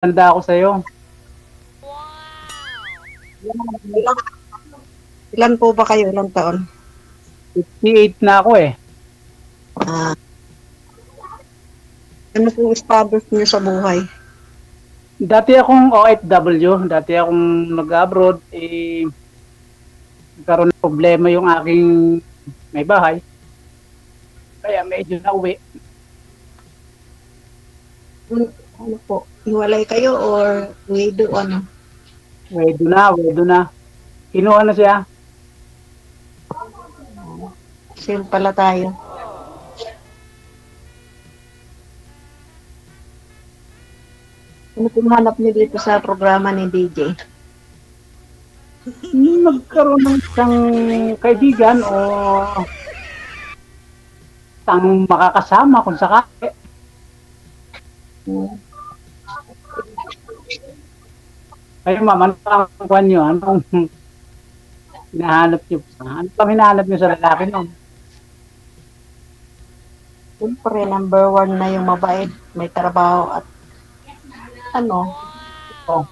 Tanda ako sa'yo. Ilan, ilan po ba kayo? Ilang taon? 58 na ako eh. Ah, ano pong status niyo sa buhay? Dati akong OFW, dati akong nag-abroad, nagkaroon ng problema yung aking may bahay. Kaya medyo nauwi. Ano po? Hiwalay kayo or widow ano? Wedo na. Kinuha na siya. Same pala tayo. Ano pong hanap niyo dito sa programa ni DJ? Nagkaroon ng isang kaibigan o isang makakasama kung sakali. Hmm. Kayo ma'am, ano pang kuhan nyo? Anong hinahanap nyo? Ano pang hinahanap nyo sa lalaki no? Siyempre, number one na yung mabait, may trabaho at ano, Oh,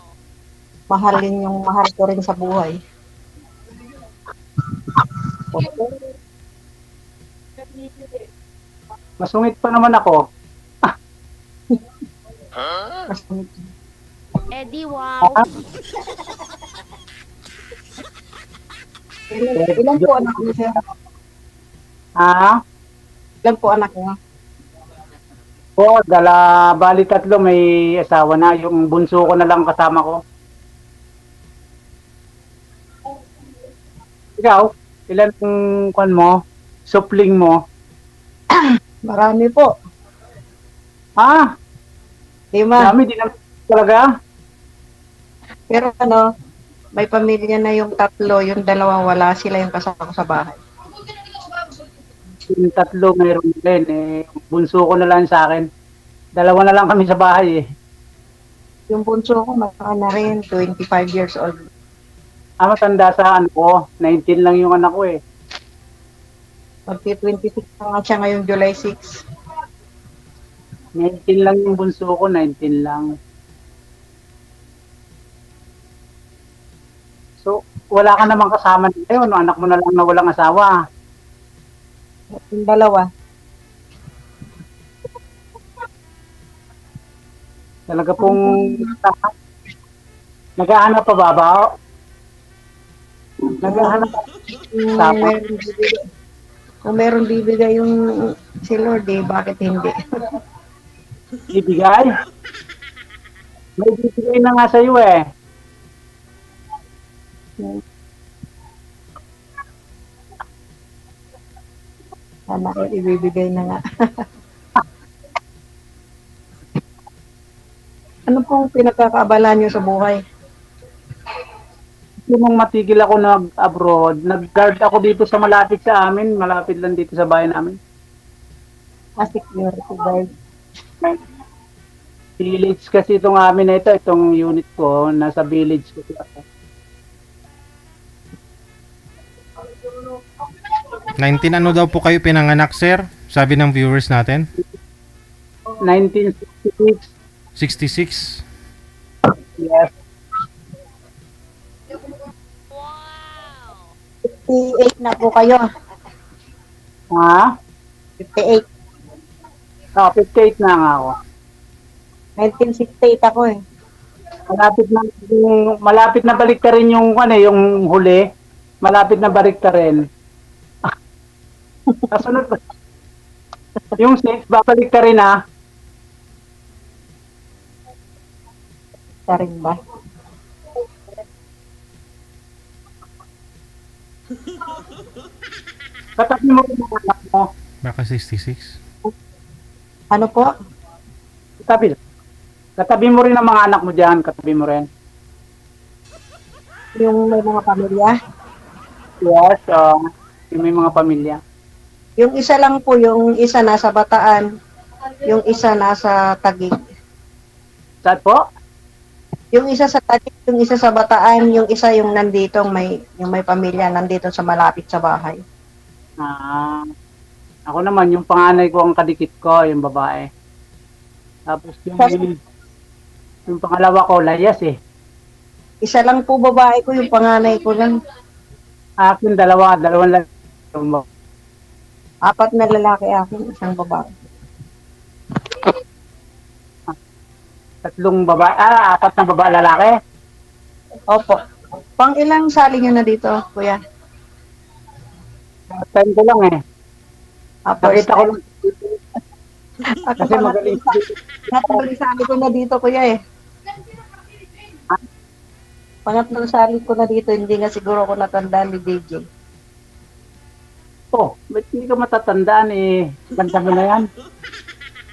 mahalin yung mahal ko rin sa buhay. masungit pa naman ako. Kasi, Eddie, wow. ilan po anak niyo, sir? Ah, Ilan po anak niyo? bali tatlo may asawa na. Yung bunso ko na lang kasama ko. Ikaw, ilan ang kwan mo? Supling mo? Marami po. Ah, 5. dami din naman talaga. Pero ano, may pamilya na yung 3, yung 2 wala, sila yung kasama ko sa bahay. Yung tatlo mayroon din. Bunso ko na lang sa akin. Dalawa na lang kami sa bahay eh. Yung bunso ko, maka na rin, 25 years old. Matanda sa ano ko. 19 lang yung anak ko eh. Magti-26 na nga siya ngayong July 6. 19 lang yung bunso ko. 19 lang. So, wala ka namang kasama ngayon. Anak mo na lang na walang asawa. Yung 2. Talaga pong naghahanap pa ba ba? Naghahanap tama. Kung meron bibigay yung si Lord, bakit hindi? Ibigay. May bibigay na nga sa iyo eh. Sana ibibigay na nga. Ano pong pinagkakaabala niyo sa buhay? Nung matigil ako nag-abroad, nag-guard ako dito sa malapit sa amin. Malapit lang dito sa bahay namin. Security guard. Village kasi itong amin na ito. Itong unit ko, nasa village kasi ako. 19 ano daw po kayo pinanganak, sir? Sabi ng viewers natin. 1966. 66. Yes. 58 na po kayo. Ha? 58. 58 na nga ako. 1968 ako eh. Malapit na balik ka rin yung yung huli. Malapit na balik ka rin. Kasunod pa. Yung 6, babalik ka rin ha. Sa rin ba? Katabi mo rin ang anak mo. Baka 66. Ano po? Katabi mo rin ang mga anak mo dyan. Katabi mo rin. Yung may mga pamilya? Yes, yung may mga pamilya. Yung isa lang po, yung isa nasa Bataan, yung isa nasa Taguig. Saan po? Yung isa sa Taguig, yung isa sa Bataan, yung isa yung nandito, yung may pamilya nandito sa malapit sa bahay. Ako naman, yung panganay ko ang kadikit ko, yung babae. Tapos yung Yung pangalawa ko, layas eh. Isa lang po babae ko, yung panganay ko lang. Akin, dalawang lang. Apat na lalaki akin, isang babae. Tatlong babae, apat na babae lalaki. Opo. Pang ilang sali nyo na dito, kuya? Time ko lang eh. First Nakita ko time. lang. Ako Kasi magaling. pangatlong sali ko na dito, kuya eh. Pangatlong sali ko na dito, hindi nga siguro ako natandaan ni DJ. Oh, ba't hindi ka matatandaan eh? Banda mo na yan.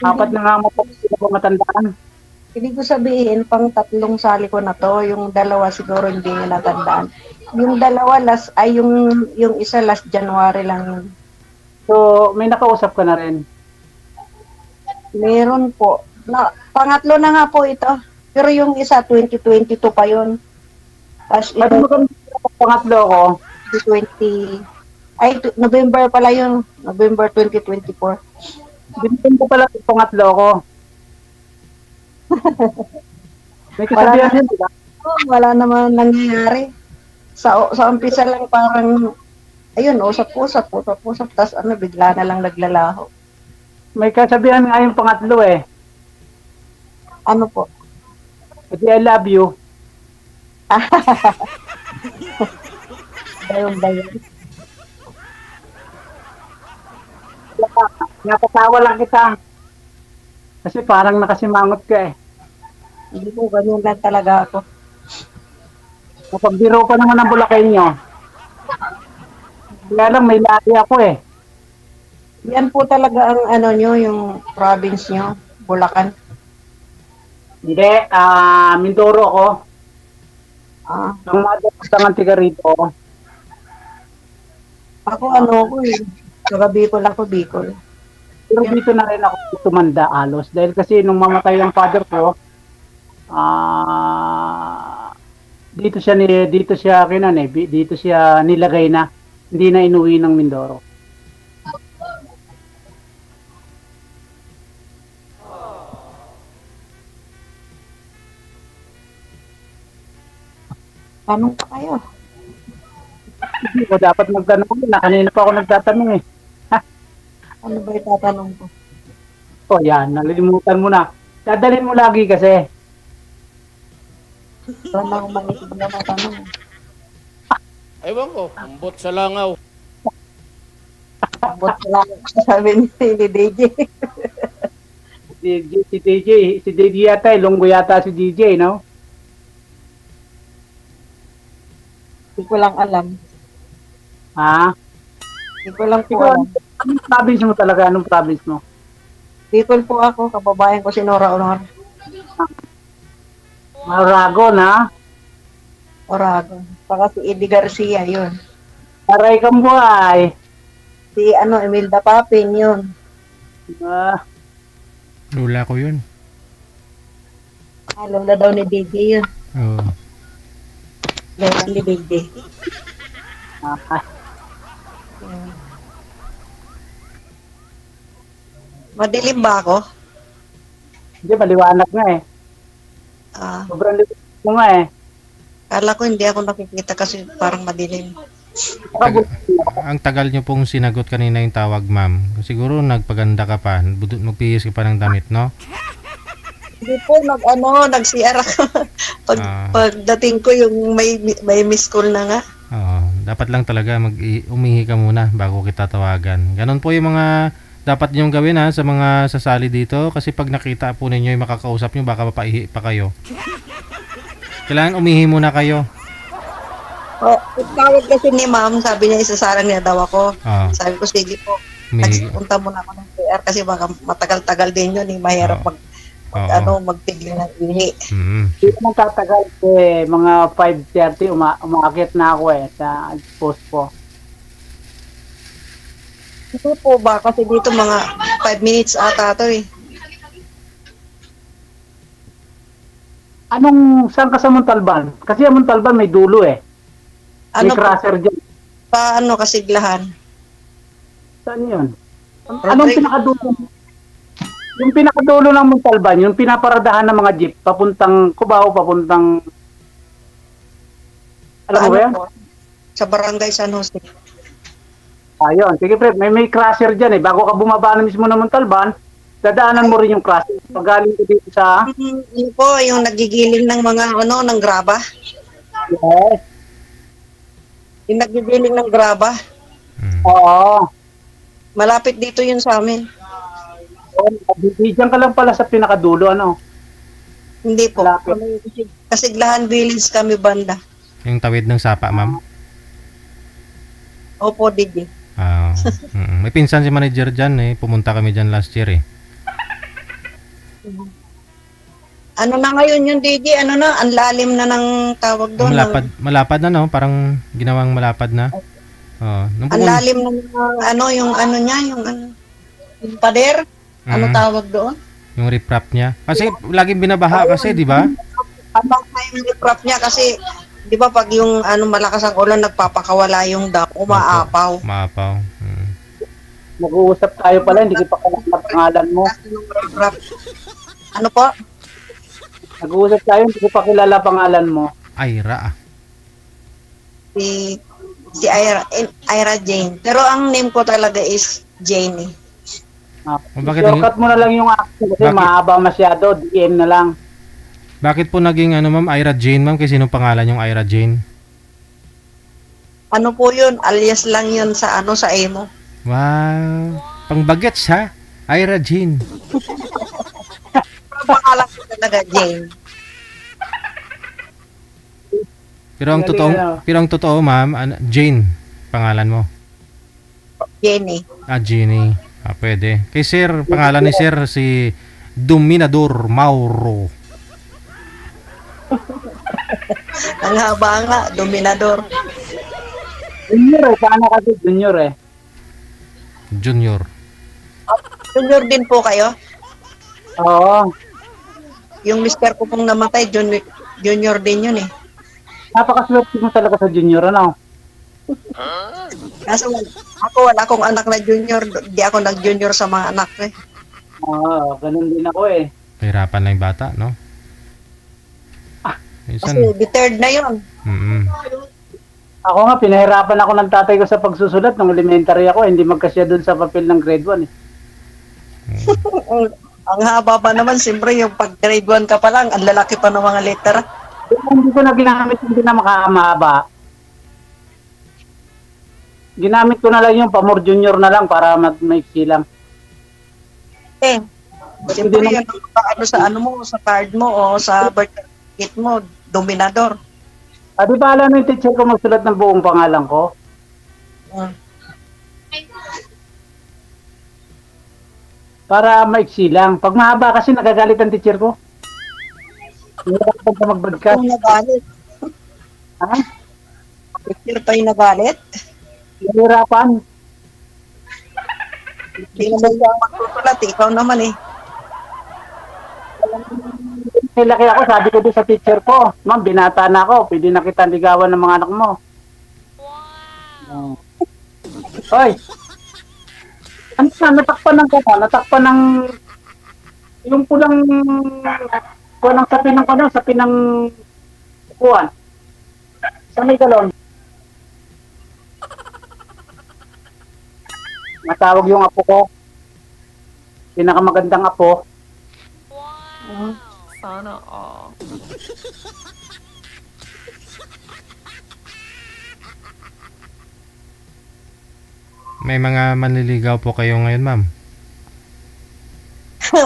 Apat na nga mo po sila ko matandaan. Ibig ko sabihin, pang tatlong sali ko na to, yung dalawa siguro hindi nga natandaan. Yung dalawa yung isa last January lang yun. So, may nakausap ka na rin. Meron po. Pangatlo na nga po ito. Pero yung isa, 2022 pa yun. Tapos Ba't ito, mo kami pangatlo ko? 20... November pala yun. November 2024. Binigyan ko pala yung pangatlo ko. May Wala kasabihan na. yun, diba? Wala naman nangyayari. Sa umpisa lang parang, ayun, usap-usap. Tapos bigla na lang naglalaho. May kasabihan nga yung pangatlo eh. Ano po? Kasi I love you. Dayon. Napatawa lang kita. Kasi parang nakasimangot ka eh. Hindi po, ganyan lang talaga ako. Napagbiro pa naman ang Bulacay nyo. Kaya lang may laki ako eh. Yan po talaga ang ano nyo, yung province nyo, Bulacan. Hindi, Mindoro ako. Ah, Ang mga dapat tiga rito. ako ano ko eh. Taga Bicol ako, Bicol. Pero dito na rin ako tumanda alos. Dahil kasi nung mamatay ang father ko, dito siya nilagay na. Hindi na inuwi ng Mindoro. Tanong pa kayo. Hindi ko dapat magtanong na. Kanina pa ako nagtatanong eh. Ano ba yung tatanong ko? Oh, yan. Nalilimutan mo na. Dadalhin mo lagi kasi. Wala na akong maisip na matanong. Ewan ko, ambot sa langaw. Abot ko lang sabi ni DJ. Si DJ yata, Ilonggo yata si DJ, no? Hindi ko lang alam. Ha? Hindi ko lang po Ikaw, alam. anong province mo talaga? Anong province mo? Bicol po ako, kababayan ko si Nora Honor. Maragon, ha? Oragon. Saka si Eddie Garcia, yun. Aray kang buhay. Si Imelda Papin, yun. Lula ko yun. Alam na daw ni DJ yun. Oo. Meron ni DJ. Madilim ba ako? Hindi, maliwanag nga eh. Sobrang liwanag mo nga eh. Kala ko hindi ako nakikita kasi parang madilim. Ang tagal nyo pong sinagot kanina yung tawag, ma'am. Siguro nagpaganda ka pa. Magpihis ka pa ng damit, no? Hindi po, nag-CR ako. Pagdating ko yung may miss call na nga. Oo. Dapat lang talaga umihi ka muna bago kita tawagan. Ganon po yung mga dapat nyong gawin sa mga sasali dito. Kasi pag nakita po ninyo yung makakausap nyo, baka mapaihi pa kayo. Kailangan umihi muna kayo. Tawag kasi ni ma'am, sabi niya isasarang niya daw ako. Sabi ko, sige po. Punta muna ako ng CR kasi baka matagal-tagal din yun. Mahirap magtigil ng ihi. Hindi naman tatagal eh. Mga 5:30 umaakit na ako eh sa post ko. Ito po ba? Kasi dito mga 5 minutes ata ito eh. Saan ka sa Montalban? Kasi ang Montalban may dulo eh. May crosser dyan. Kasiglahan? Saan yun? Anong pinakadulo? Yung pinakadulo ng Montalban, yung pinaparadahan ng mga jeep, papuntang Cubao, papuntang... Alam mo ba yan? Po? Sa Barangay San Jose. Ayun, sige pre, may crusher dyan eh. Bago ka bumaba na mismo ng Montalban, dadaanan mo rin yung crusher. Pag galing ka dito sa... Yun po, yung nagigiling ng mga, ng graba. Yes. Yung nagigiling ng graba. Oo. Malapit dito yun sa amin. Diyan ka lang pala sa pinakadulo, ano? Hindi po. Malapit. Kasiglahan Village kami banda. Yung tawid ng Sapa, ma'am? Opo, Didi. May pinsan si manager dyan eh. Pumunta kami dyan last year eh. Ano na ngayon yung Didi? Ano na? Ang lalim na ng tawag doon. Malapad na, no? Parang ginawang malapad na. Ang lalim na ng yung pader. Ano tawag doon? Yung riprap niya. Kasi laging binabaha kasi, di ba? Habang yung riprap niya kasi, di ba pag yung malakas ang ulan, nagpapakawala yung dam, umaapaw. Maapaw. Mag-uusap tayo pala, hindi ko pa kalala pangalan mo. Ano po? Nag-uusap tayo, hindi ko pa kilala pangalan mo. Ira. Si Ira Jane. Pero ang name ko talaga is Janie. Shortcut mo na lang yung action kasi mahaba masyado, DM na lang. Bakit po naging ma'am, Ira Jane, ma'am? Kasi sinong pangalan yung Ira Jane? Ano po yun? Alias lang yun sa sa emo. Wow. Pangbagets ha? Ira Jane. Pangalan ko talaga Jane. Pero ang totoo, ma'am, Jane pangalan mo. Jenny. Jenny. Pwede. Kay sir, pangalan ni sir si Dominador Mauro. Ang haba nga, Dominador. Junior eh, paano kasi junior eh? Junior. Junior din po kayo? Oo. Yung mister ko pong namatay, junior din yun eh. Napakaswerte mo talaga sa junior, ano? Kaso ako wala akong anak na junior, di ako nag-junior sa mga anak ko eh. Oo, ganun din ako eh. Pahirapan lang yung bata, no? Kasi third na yun. Ako nga, pinahirapan ako ng tatay ko sa pagsusulat nung elementary ako, hindi magkasya dun sa papel ng grade 1 eh. Ang haba pa naman, siyempre yung pag grade 1 ka pa lang, ang lalaki pa ng mga letter. Hindi ko na ginamit, hindi na makamahaba. Ginamit ko na lang yung pamor junior na lang para maiksi lang. Siyempre yun, sa sa card mo o sa birth certificate mo, Dominador. Di ba alam yung teacher ko magsulat ng buong pangalan ko? Para maiksi lang. Pag mahaba kasi nagagalit ang teacher ko. Hindi ako pa magbadkas. Yung nagalit. Ha? Teacher pa yung nagalit? Nahirapan. Hindi naman siya magsusulat, ikaw naman eh. Laki ako, sabi ko doon sa teacher ko, ma'am, binata na ako, pwede na kita ligawan ng mga anak mo. Hoy! Ano na, natakpan ng kama, natakpan ng yung pulang kulang sapi ng kuwan. Sa may galon. Matawag yung apo ko. Pinakamagandang apo. Sana all. May mga manliligaw po kayo ngayon, ma'am?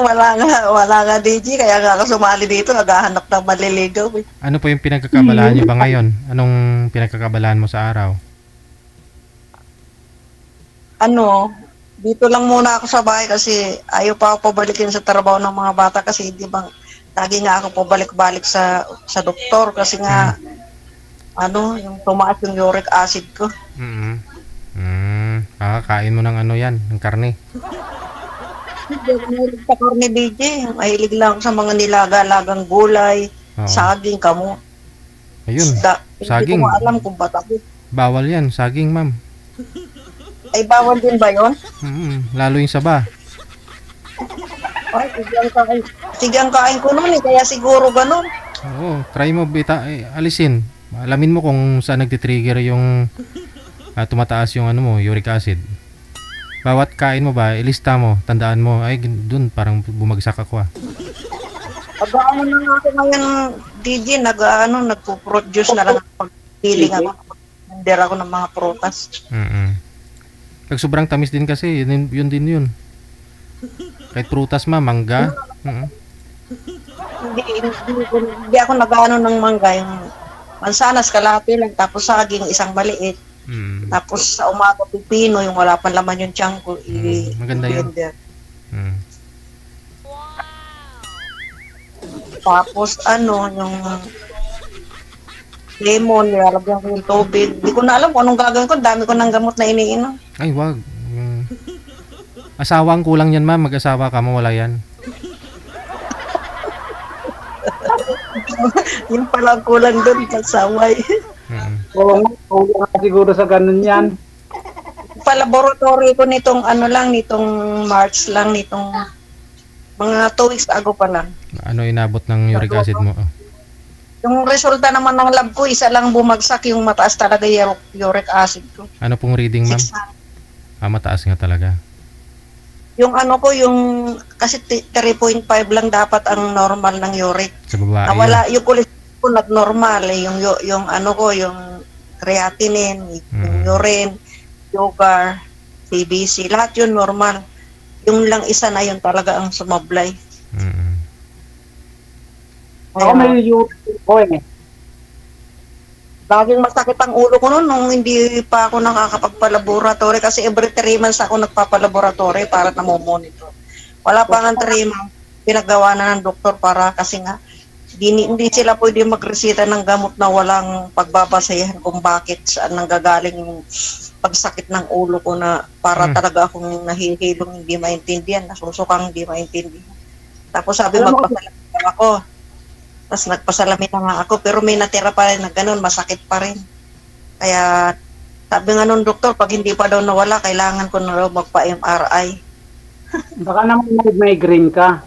wala nga DJ, kaya nga ako sumali dito, naghahanap ng maliligaw eh. Ano po yung pinagkakabalaan nyo ba ngayon? Anong pinagkakabalaan mo sa araw? Dito lang muna ako sa bahay kasi ayaw pa ako pabalikin sa trabaho ng mga bata kasi di ba lagi nga ako pabalik-balik sa doktor kasi nga yung tumaas yung uric acid ko. Kakakain mo ng yan, ng karne. Hindi sa karne DJ, mahilig lang sa mga nilaga-lagang gulay, saging, kamo. Ayun, saging. Hindi ko alam kung ba't ako. Bawal yan, saging, ma'am. Ay, bawal din ba yun? Lalo yung saba. Ay, sigang kain ko noon eh, kaya siguro ganun. Oo, try mo alisin. Alamin mo kung saan nagtitrigger yung tumataas yung ano mo, uric acid. Bawat kain mo ba, ilista mo, tandaan mo, ay dun parang bumagsak ako ah. Pag-ano na nga ako ngayon, DJ, nagpo-produce na lang pag-feeling ako. Pag-vender ako ng mga prutas. Pag sobrang tamis din kasi, yun din yun. Kahit prutas mangga. Hindi ako nag-ano ng mangga, yung mansanas, kalahati lang, tapos saging, isang maliit. Tapos sa umaga, pipino, yung wala pang laman yung tiyan ko, maganda yun. Tapos yung lemon, nilalagyan ko yung tubig. Hindi ko na alam kung anong gagawin ko, dami ko ng gamot na iniinom. Ay, wag. Asawa ang kulang yan, ma'am. Mag-asawa ka, mawala yan. Yung pala ang kulang doon, pagsaway. Oo, siguro sa ganun yan. Pa-laboratory ko nitong March lang, nitong mga 2 weeks ago pa lang. Ano inabot ng uric acid mo? Yung resulta naman ng lab ko, isa lang bumagsak, yung mataas talaga yung uric acid ko. Ano pong reading, ma'am? 600. Mataas nga talaga. Yung kasi 3.5 lang dapat ang normal ng uric. Sa babae. Nawala yung cholesterol ko nag-normal eh. Yung creatinine, yung urine, sugar, CBC, lahat yun normal. Yung lang isa na yun talaga ang sumablay. Ako may YouTube ko eh. Laging masakit ang ulo ko noon nung hindi pa ako nakakapagpa-laboratory kasi every 3 months ako nagpapa-laboratory para namomonitor. Wala pa nga 3 months, pinagawa na ng doktor para kasi nga hindi sila pwede magreseta ng gamot na walang pagbabasehan kung bakit saan nanggagaling yung pagsakit ng ulo ko na para talaga akong nahihilong hindi maintindihan, nasusukang hindi maintindihan. Tapos sabi magpasalamin ako. Tapos nagpasalamin na nga ako, pero may natira pa rin na ganun, masakit pa rin. Kaya sabi nga nung doktor, pag hindi pa daw nawala, kailangan ko na daw magpa-MRI. Baka naman migraine ka.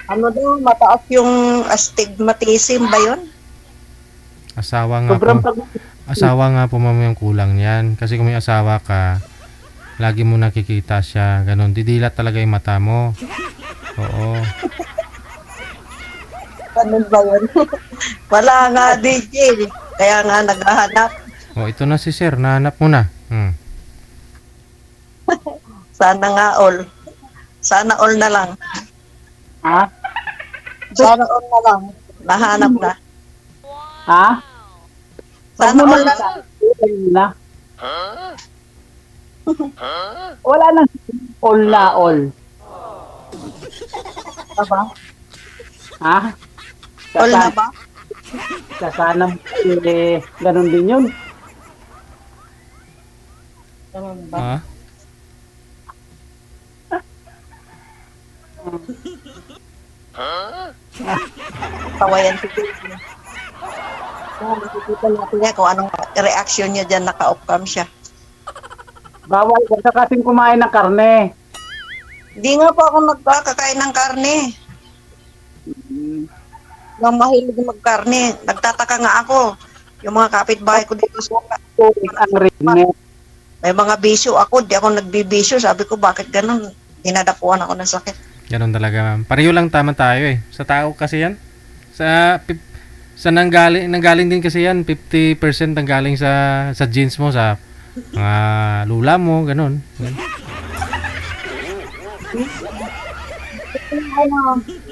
Ano daw, mataas yung astigmatism ba yun? Asawa nga po ma'am yung kulang niyan. Kasi kung may asawa ka, lagi mo nakikita siya, ganun. Didilat talaga yung mata mo. Oo. Ganun ba yun? Wala nga, DJ. Kaya nga naghahanap. Ito na si sir, nahanap mo na. Sana nga all. Sana all na lang. Ha? Sana all na lang. Nahanap na. Ha? Sana all na lang. Wala nang all na all. Aba? Ha? All na ba? Sana ganun din yun. Ganun ba? Ha? Tawayan si Baby. Makikita natin niya kung anong reaction niya dyan, naka-off cam siya. Bawal ka kasing kumain ng karne. Hindi nga po ako nagkakain ng karne. Nang mahilig magkarne, nagtataka nga ako. Yung mga kapitbahay ko dito sa Ang rin. may mga bisyo ako, di ako nagbibisyo. Sabi ko, bakit ganun? Dinadapuan ako ng sakit. Ganun talaga ma'am. Pareho lang tama tayo eh. Sa tao kasi yan. Sa nanggaling din kasi yan. 50% nanggaling sa genes mo, sa mga lula mo, ganun.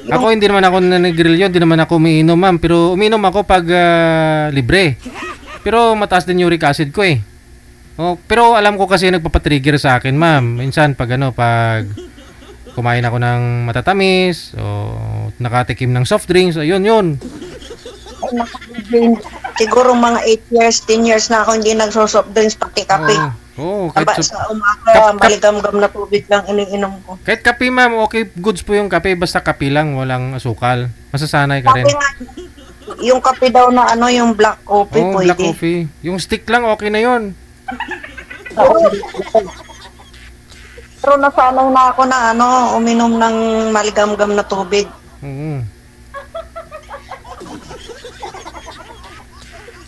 Ako hindi naman ako nanigrilyo, hindi naman ako umiinom ma'am. Pero umiinom ako pag libre. Pero mataas din uric acid ko eh. Pero alam ko kasi nagpapatrigger sa akin ma'am. Minsan pag kumain ako ng matatamis o nakatikim ng soft drinks, yun. Siguro mga 8 years, 10 years na ako hindi nagsosoft drinks, pati kape. Kahit Sa umaga, maligam-gam na tubig lang iniinom ko. kahit kape ma'am, okay, goods po yung kape, basta kape lang, walang asukal. Masasanay ka rin. Kape nga, yung kape daw na yung black coffee, pwede. Black coffee. Yung stick lang, okay na yun. Pero nasanay na ako na uminom ng maligamgam na tubig. Oo.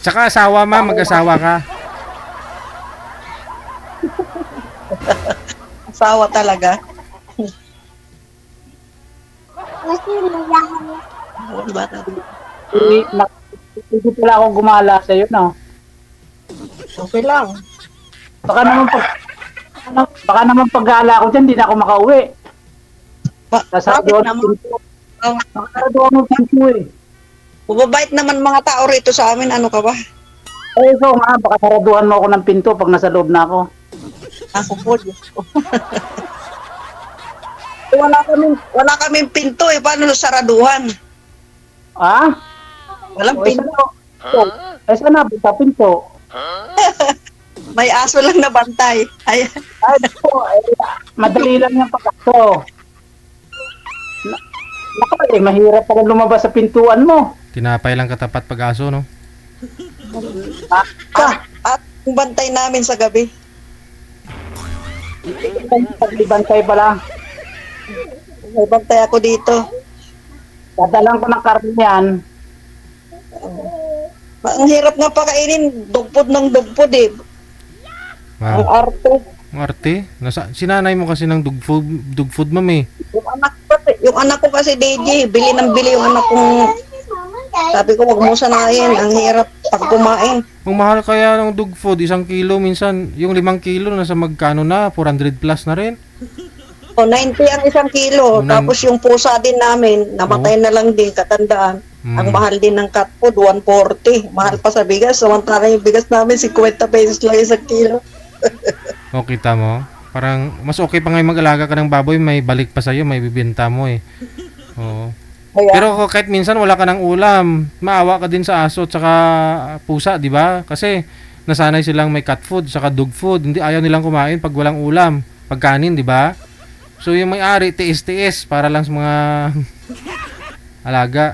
Tsaka asawa, ma'am, mag-asawa ka. Asawa talaga. Bata. Hindi pala ako gumala sa iyo, no? Okay lang. Baka naman paggala ko dyan, hindi na ako makauwi. Bakit Sasaraduhan naman? ng pinto. Sasaraduhan ng pinto eh. Bubabait naman mga tao rito sa amin. Ano ka ba? Eh, ikaw nga, baka saraduhan mo ako ng pinto pag nasa loob na ako. Ako po, Diyos ko. Wala kaming pinto eh. Paano saraduhan? Ah? Walang O, pinto. Eh, sana sa pinto. May aso lang na bantay. Ay, Ay, po, madali lang yung pag-aso. Naku, mahirap pala lumabas sa pintuan mo. Tinapay lang katapat pag-aso, no? at yung bantay namin sa gabi. Paglibantay pala. May bantay ako dito. Dadalang ko ng karne yan. Ang hirap nga pakainin. Dugpod ng dugpod eh. Ang Wow. arte. Arte? Sinanay mo kasi ng dog food, ma'am eh. Yung anak ko kasi DJ, bili ng bili yung anak kong. Sabi ko, wag mo sanayin. Ang hirap pag kumain. Ang mahal kaya ng dog food, 1 kilo, minsan yung 5 kilo nasa magkano na, 400 plus na rin. O, 90 ang 1 kilo. Tapos yung pusa din namin, namatay na lang din, katandaan. Ang mahal din ng cat food, 140. Mahal pa sa bigas. Samantala yung bigas namin, 50 pesos lang 1 kilo. O, kita mo? Parang, mas okay pa ngayon mag-alaga ka ng baboy, may balik pa sa'yo, may bibenta mo eh. Oo. Kaya, Pero kahit minsan wala ka ng ulam, maawa ka din sa aso at saka pusa, di ba? Kasi nasanay silang may cat food, saka dog food. Hindi ayaw nilang kumain pag walang ulam, pagkanin, di ba? So yung may-ari, tiis-tiis para lang sa mga alaga.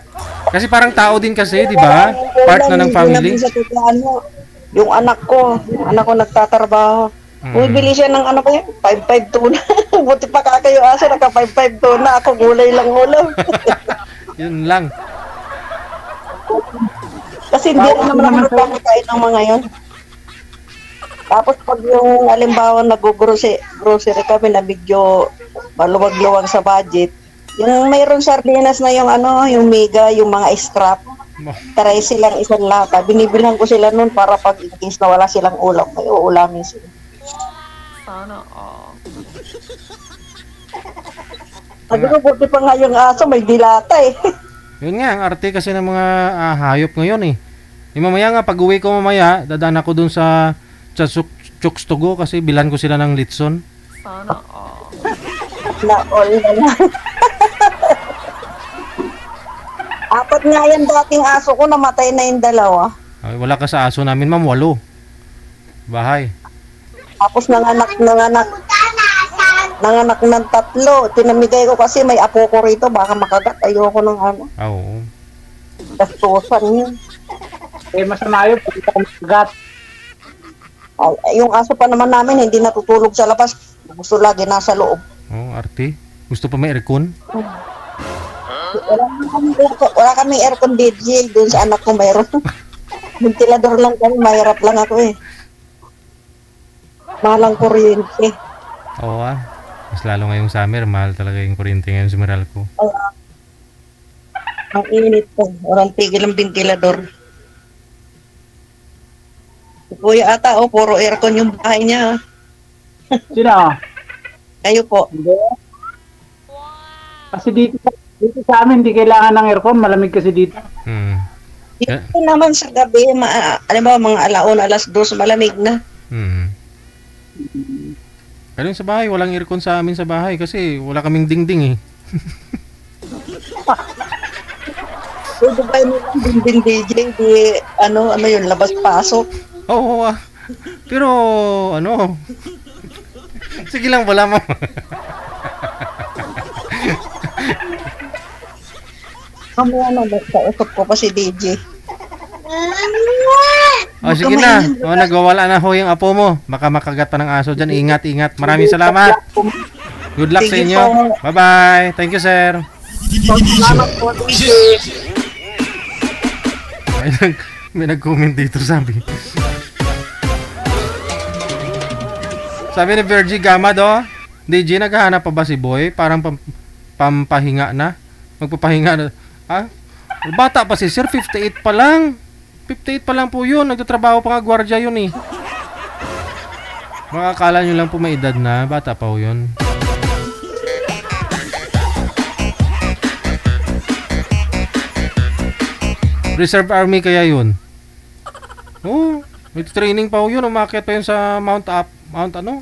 Kasi parang tao din kasi, di ba? Part na ng family. Sa tutuan mo, yung anak ko nagtatrabaho. Bumibili siya ng 5-5 tuna. Buti pa ka kayo aso, naka 5-5 tuna. Ako gulay lang ulam. Yun lang. Kasi hindi naman ako nagpapakain ng mga yon. Tapos pag yung halimbawa nag-grocery kami na medyo maluwag-luwag sa budget, yung mayroong sardinas na yung mega, yung mga scrap, taray silang isang lata. Binibilhan ko sila nun para pag in case na wala silang ulam, may uulamin sila. Sabi ko, buti pa nga yung aso, may dilata eh. Yun nga, ang arte kasi ng mga hayop ngayon eh. Mamaya nga, pag uwi ko mamaya, dadaan ako dun sa Chooks to Go kasi bilan ko sila ng litson. Na all na lang. Apat nga yan dating aso ko, namatay na yung dalawa. Ay, wala ka sa aso namin, ma'am, 8. Bahay. Tapos nanganak ng 3. Tinamigay ko kasi may apo ko rito, baka makagat. Ayoko ng Oo. gastusan yun. Eh, masama yun. Pag ako magat. Ay, yung aso pa naman namin, hindi natutulog sa labas. Gusto lagi nasa loob. Oh, arte. Gusto pa may aircon? Wala kami aircon DJ, doon sa anak ko mayroon. Ventilador lang kami, mahirap lang ako eh. Mahal ang kuryente. Oo Mas lalo ngayong summer, mahal talaga yung kuryente ngayon sa Meralco. Ang init po. Walang tigil ang ventilador. Si Kuya ata, puro aircon yung bahay niya. Sino? Kayo po. Hindi. Kasi dito sa amin, hindi kailangan ng aircon. Malamig kasi dito. Dito naman sa gabi, alam mo, mga alaon, 2:00, malamig na. Pero sa bahay, walang aircon sa amin sa bahay kasi wala kaming dingding eh. So, Dubai mo lang din DJ, ano yun, labas-pasok. Oo Pero, sige lang, wala mo. Mamaya na, nagkausap ko pa si DJ. O sige na. O, nagwawala na ho yung apo mo. Baka makagat pa ng aso dyan. Ingat, ingat. Maraming salamat. Good luck sa Sige inyo. po. Bye-bye. Thank you, sir. Salamat po. Thank you. May nag-comment dito, sabi. Sabi ni Virgie Gamad, oh. DJ, naghahanap pa ba si Boy? Parang pampahinga na. Magpapahinga na. Ha? Bata pa si Sir, 58 pa lang. 58 pa lang po yun. Nagtatrabaho pa nga gwardiya yun eh. Makakala nyo lang po may edad na. Bata pa po yun. Reserve Army kaya yun. Oh, may training pa po yun. Umakyat pa yun sa Mount ano?